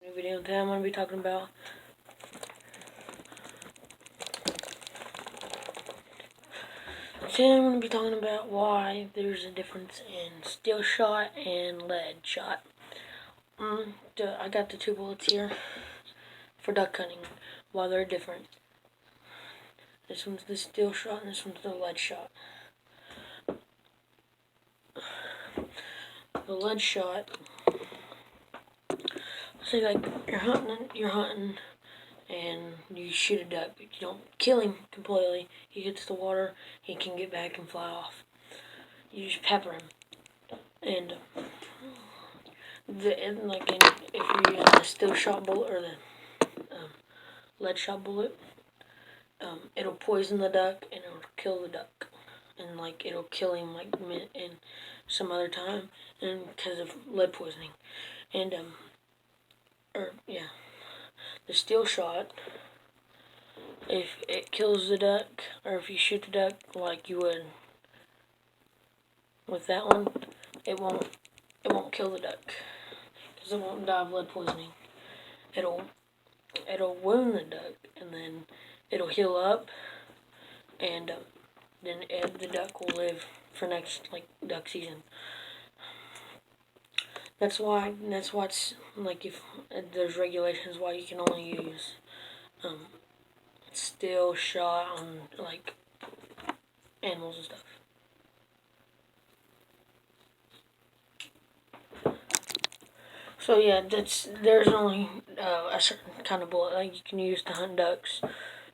New video. Today I'm going to be talking about why there's a difference in steel shot and lead shot. I got the two bullets here for duck hunting. Why they're different. This one's the steel shot and this one's the lead shot. The lead shot, say like you're hunting and you shoot a duck, but you don't kill him completely. He hits the water, he can get back and fly off. You just pepper him, and if you're using the steel shot bullet or the lead shot bullet, it'll poison the duck and it'll kill the duck, and it'll kill him in some other time, and because of lead poisoning, and the steel shot, if it kills the duck, or if you shoot the duck like you would with that one, it won't kill the duck because it won't die of lead poisoning. It'll wound the duck, and then it'll heal up, and then the duck will live for next duck season. That's why it's if there's regulations why you can only use steel shot on animals and stuff. So yeah, there's only a certain kind of bullet you can use to hunt ducks,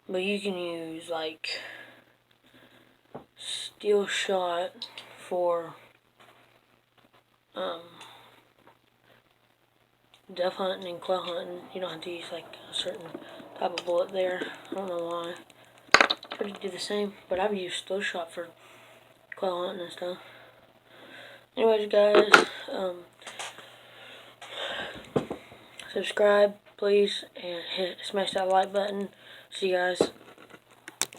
but you can use steel shot for dove hunting and quail hunting. You don't have to use a certain type of bullet there. I don't know why. Pretty do the same, but I've used steel shot for quail hunting and stuff. Anyways, guys, subscribe please and smash that like button. See you guys.